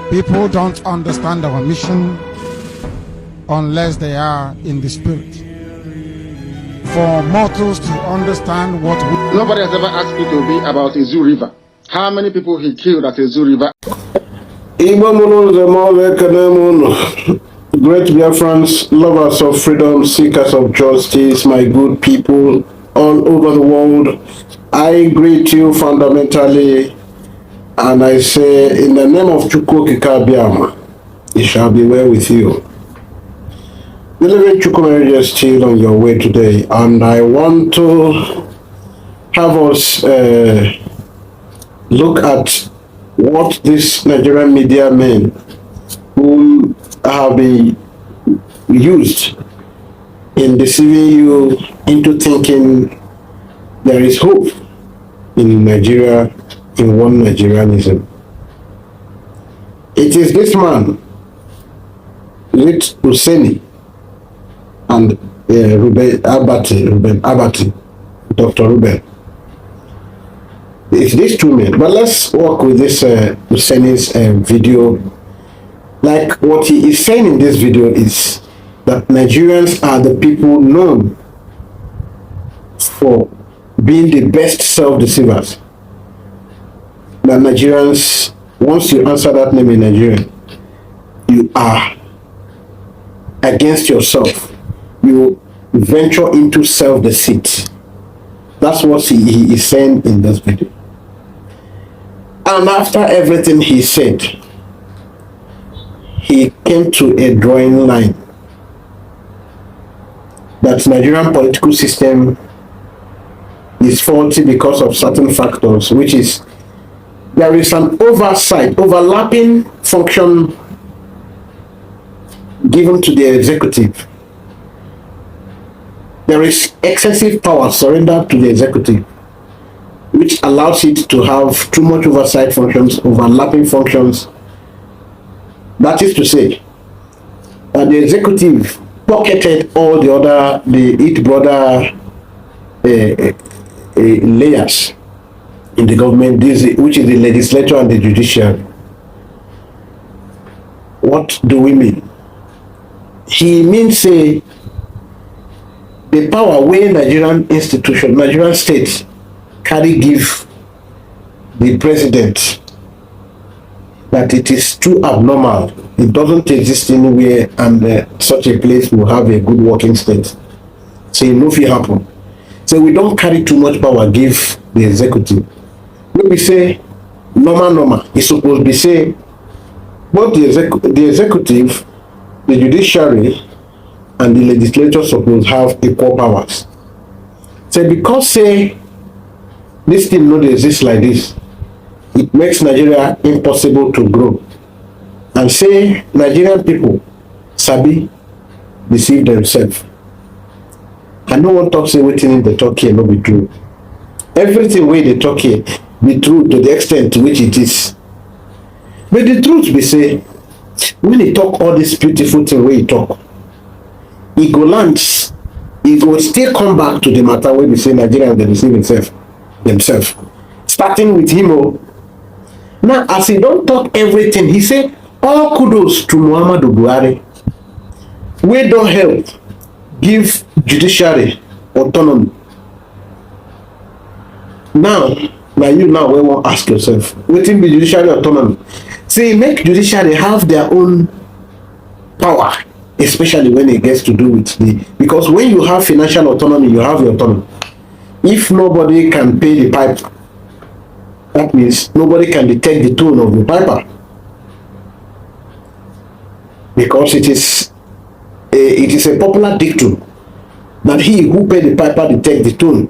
People don't understand our mission unless they are in the spirit. For mortals to understand what we... Nobody has ever asked you to be about a Zoo River. How many people he killed at a Zoo River? Great Biafrans, lovers of freedom, seekers of justice, my good people all over the world, I greet you fundamentally, and I say, in the name of Chukwu Kikabiama, it shall be well with you. The living Chukwu is still on your way today, and I want to have us look at what these Nigerian media men who have been used in deceiving you into thinking there is hope in Nigeria, in one Nigerianism. It is this man, late Useni, and Ruben Abati, Dr. Ruben. It's these two men. But let's work with this Useni's video. Like what he is saying in this video is that Nigerians are the people known for being the best self-deceivers. That Nigerians, once you answer that name in Nigeria, you are against yourself. You venture into self-deceit. That's what he is saying in this video. And after everything he said, he came to a drawing line that Nigerian political system is faulty because of certain factors, which is there is an oversight, overlapping function given to the executive. There is excessive power surrendered to the executive, which allows it to have too much oversight functions, overlapping functions. That is to say, that the executive pocketed all the other, the eight brother layers in the government, which is the legislature and the judiciary. What do we mean? He means the power where Nigerian institution, Nigerian states carry give the president, that it is too abnormal. It doesn't exist anywhere, and such a place will have a good working state. So if it happen. So we don't carry too much power, give the executive. When we say normal, it's supposed to be say both the executive, the judiciary, and the legislature supposed to have equal powers. So because say this thing not exist like this, it makes Nigeria impossible to grow. And say Nigerian people sabi deceive themselves. I don't want to say waiting in the talk here not be true. Everything where they talk here be true to the extent to which it is. But the truth be say, when they talk all this beautiful thing where you talk, he go lands, he go still come back to the matter where we say Nigeria and they deceive themselves. Starting with him. Now, as he don't talk everything, he said, all kudos to Muhammadu Buhari. We don't help give judiciary autonomy. Now you now we won't ask yourself, what in the judiciary autonomy? See, make judiciary have their own power, especially when it gets to do with because when you have financial autonomy, you have your autonomy. If nobody can pay the pipe, that means nobody can detect the tone of the piper, because it is a popular dictum that he who pay the piper detect the tone.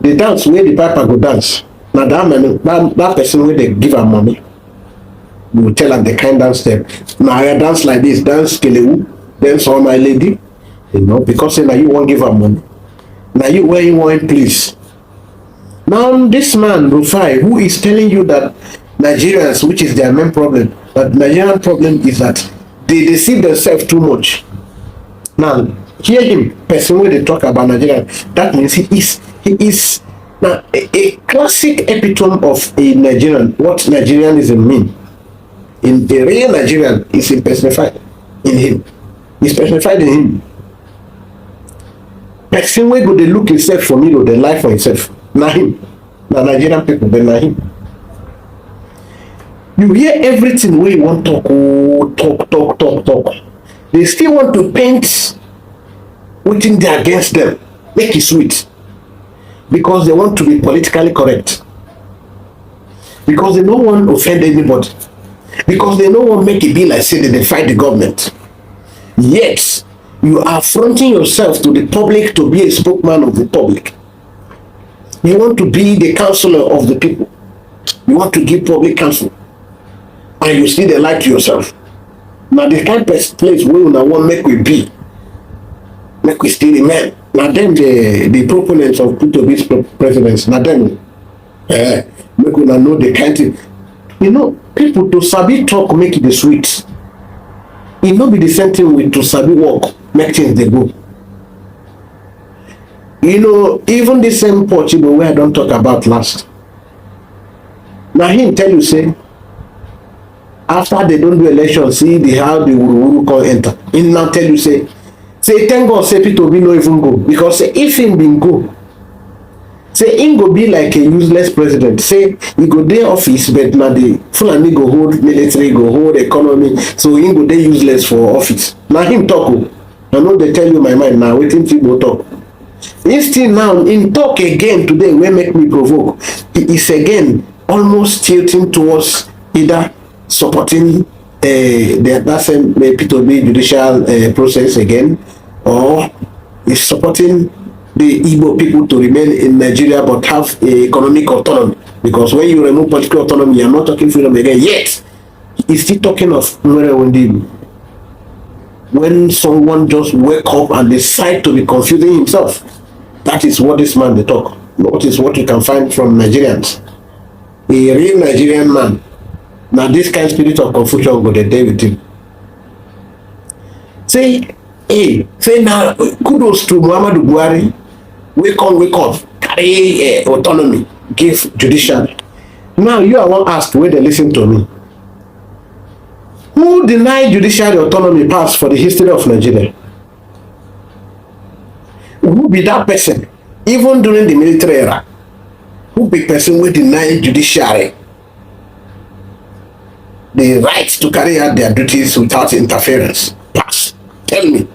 The dance where the piper go dance. Now that person where they give her money, you will tell her the kind dance step. Now I dance like this, dance kelewu, dance all my lady, because now you won't give her money. Now you where you want, please. Now this man Rufai, who is telling you that Nigerians, which is their main problem, but Nigerian problem is that they deceive themselves too much. Now hear him, person when they talk about Nigeria, that means he is now a classic epitome of a Nigerian, what Nigerianism mean. in the real Nigerian is personified in him. It's personified in him. Person wey go dey look himself for mirror, dey lie for himself. Na him. Na Nigerian people, but na him. You hear everything wey you want talk, talk. They still want to paint wetin dey against them, make it sweet, because they want to be politically correct, because they no wan offend anybody, because they no wan make it be like say they fight the government. Yet you are fronting yourself to the public to be a spokesman of the public. You want to be the counselor of the people. You want to give public counsel, and you still dey lie to yourself. Now the kind of place where una want make we be, make we still remain. Now them the proponents of Putobi's presidents. Now them, make una know the kind of, you know, people to sabi talk make it sweet. It not be the same thing with to sabi work make things they go. You know, even the same Portugal where I don't talk about last. Now him tell you say, after they don't do election, see the how the Wuru can enter. He now tell you say thank God say Peter Obi no even go, because say if him been go, say him go be like a useless president. Say he go dey office, but now the Fulani go hold military, go hold economy, so him go dey useless for office. Now him talk. I know they tell you my mind now. Waiting till go talk. Instead now in talk again today, wey make me provoke. He is again almost tilting towards either supporting that same Peter Obi judicial process again, or is supporting the Igbo people to remain in Nigeria but have economic autonomy. Because when you remove political autonomy, you are not talking freedom again. Yet, he's still talking of when someone just wake up and decide to be confusing himself. That is what this man they talk. That is what you can find from Nigerians. A real Nigerian man. Now this kind of spirit of confusion go dey dey with him. Say now kudos to Muhammadu Buhari. Wake up, carry autonomy, give judiciary. Now you are one asked where they listen to me. Who denied judiciary autonomy pass for the history of Nigeria? Who be that person? Even during the military era, who be person who deny judiciary the right to carry out their duties without interference? Pass. Tell me.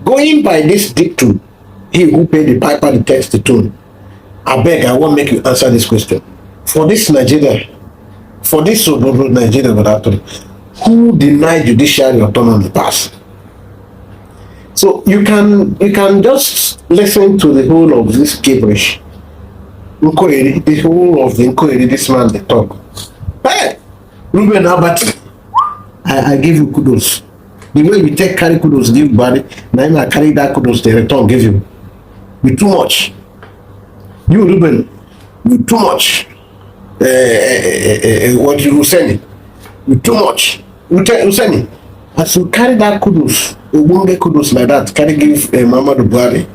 Going by this dictum, he who paid the piper the text the tune. I beg, I won't make you answer this question. For this Nigeria, for this Nigeria, who denied judiciary autonomy pass? So you can just listen to the whole of this gibberish. The whole of the inquiry, this man they talk. Hey, Ruben Albert, I give you kudos. The way you take carry kudos, give body, now I carry that kudos, the return give you. You too much. You Ruben, you too much. What you Useni, you too much. You tell Useni, as you carry that kudos, you won't get kudos like that. Carry give Muhammadu Buhari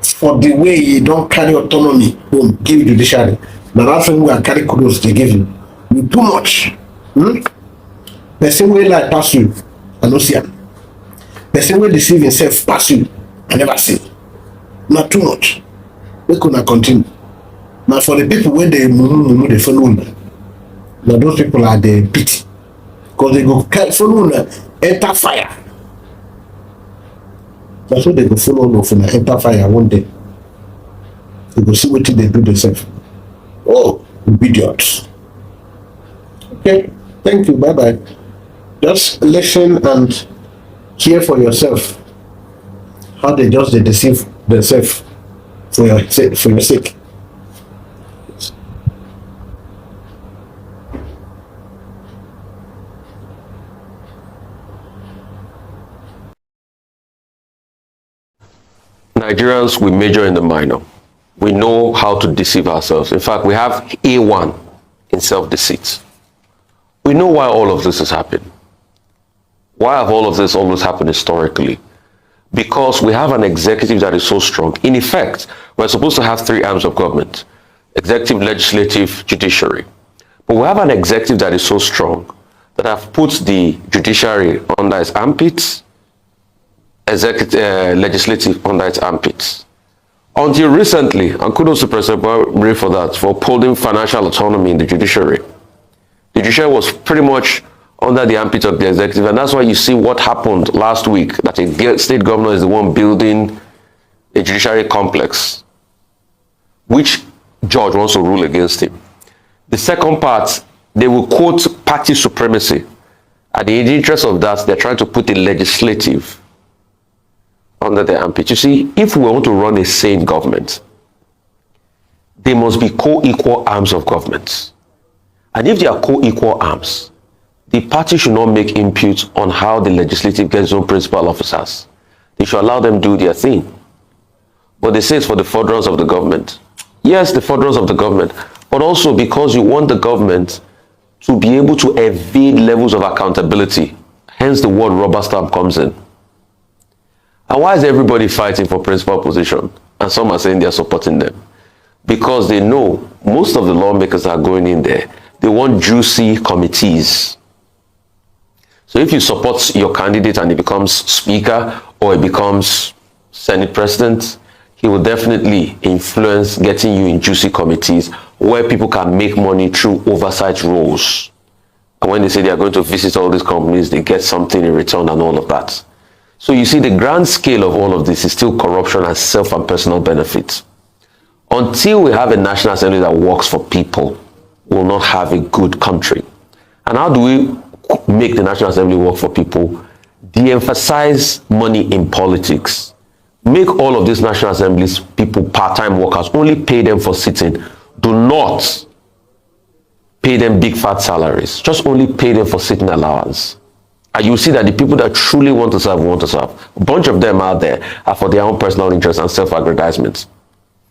for the way you don't carry autonomy. Boom, give judiciary. Now that's when we are carry kudos they give you. You too much. The same way like pass you, I don't see him. The same way deceive himself pass you, I never see. Not too much. We could not continue. Now for the people when they they follow, now those people are the pity, because they go follow enter fire. That's what they go follow from enter fire one day. They go see what they do themselves. Oh, idiots. Okay, thank you. Bye bye. Just listen and hear for yourself how they just deceive themselves for your sake. Nigerians, we major in the minor. We know how to deceive ourselves. In fact, we have A1 in self-deceit. We know why all of this has happened. Why have all of this always happened historically? Because we have an executive that is so strong. In effect, we're supposed to have three arms of government: executive, legislative, judiciary. But we have an executive that is so strong that have put the judiciary under its armpits, legislative under its armpits. Until recently, and kudos to President Buhari for that, for upholding financial autonomy in the judiciary. The judiciary was pretty much under the armpit of the executive, and that's why you see what happened last week, that a state governor is the one building a judiciary complex. Which judge wants to rule against him? The second part, they will quote party supremacy. And in the interest of that, they're trying to put the legislative under their armpit. You see, if we want to run a sane government, they must be co-equal arms of government. And if they are co-equal arms, the party should not make input on how the legislative gets its own principal officers. They should allow them do their thing. But they say it's for the furtherance of the government. Yes, the furtherance of the government, but also because you want the government to be able to evade levels of accountability. Hence the word rubber stamp comes in. And why is everybody fighting for principal position? And some are saying they are supporting them. Because they know most of the lawmakers are going in there. They want juicy committees. So if you support your candidate and he becomes speaker or he becomes Senate president, he will definitely influence getting you in juicy committees where people can make money through oversight roles. And when they say they are going to visit all these companies, they get something in return and all of that. So you see, the grand scale of all of this is still corruption and self and personal benefits. Until we have a National Assembly that works for people, we will not have a good country. And how do we make the National Assembly work for people? De-emphasize money in politics. Make all of these National Assemblies people part-time workers. Only pay them for sitting. Do not pay them big fat salaries. Just only pay them for sitting allowance. And you see that the people that truly want to serve want to serve. A bunch of them out there are for their own personal interests and self-aggrandizement.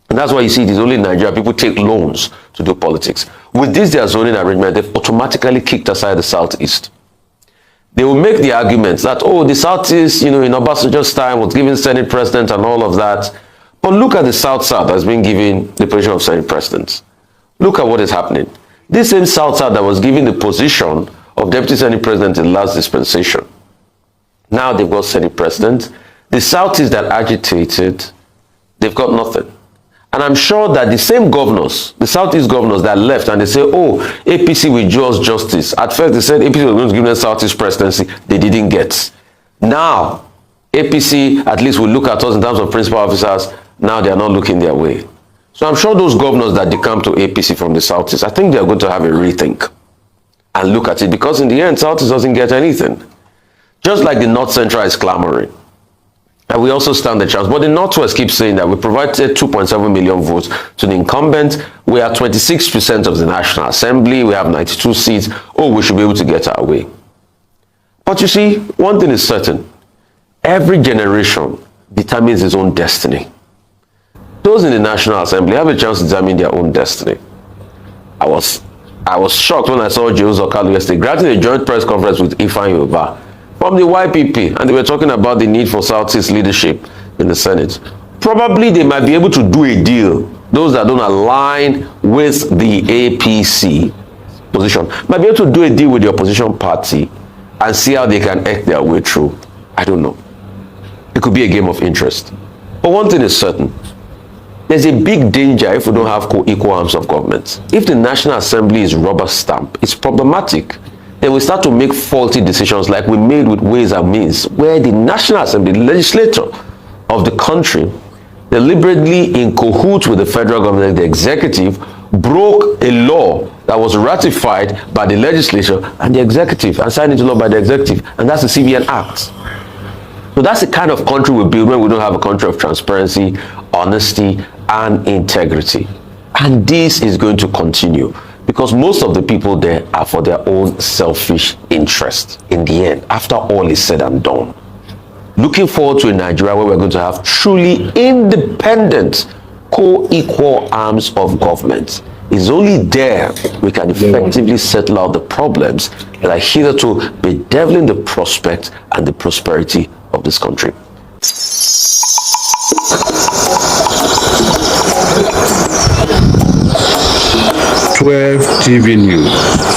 And that's why you see it is only in Nigeria people take loans to do politics. With this their zoning arrangement, they've automatically kicked aside the Southeast. They will make the argument that, oh, the Southeast, in Obasanjo's time was given Senate President and all of that. But look at the South-South that's been given the position of Senate President. Look at what is happening. This same South-South that was given the position of Deputy Senate President in the last dispensation. Now they've got Senate President. The Southeast that agitated, they've got nothing. And I'm sure that the same governors, the Southeast governors that left and they say, oh, APC will do us justice. At first they said APC was going to give them Southeast presidency. They didn't get. Now, APC at least will look at us in terms of principal officers. Now they are not looking their way. So I'm sure those governors that decamp to APC from the Southeast, I think they are going to have a rethink and look at it, because in the end, Southeast doesn't get anything. Just like the North Central is clamoring. And we also stand a chance. But the Northwest keeps saying that we provided 2.7 million votes to the incumbent. We are 26% of the National Assembly. We have 92 seats. Oh, we should be able to get our way. But you see, one thing is certain. Every generation determines its own destiny. Those in the National Assembly have a chance to determine their own destiny. I was shocked when I saw Joe Okalu yesterday granting a joint press conference with Ifeanyi Ubah from the YPP, and they were talking about the need for Southeast leadership in the Senate. Probably they might be able to do a deal. Those that don't align with the APC position might be able to do a deal with the opposition party and see how they can act their way through. I don't know. It could be a game of interest. But one thing is certain. There's a big danger if we don't have co-equal arms of government. If the National Assembly is rubber stamp, it's problematic. Then we start to make faulty decisions like we made with Ways and Means, where the National Assembly, the legislature of the country, deliberately in cahoots with the federal government, the executive, broke a law that was ratified by the legislature and the executive and signed into law by the executive, and that's the CBN Act. So that's the kind of country we build when we don't have a country of transparency, honesty, and integrity. And this is going to continue because most of the people there are for their own selfish interest in the end, after all is said and done. Looking forward to a Nigeria where we're going to have truly independent, co-equal arms of government. It's only there we can effectively settle out the problems that are hitherto bedeviling the prospect and the prosperity of this country. 12 TV News.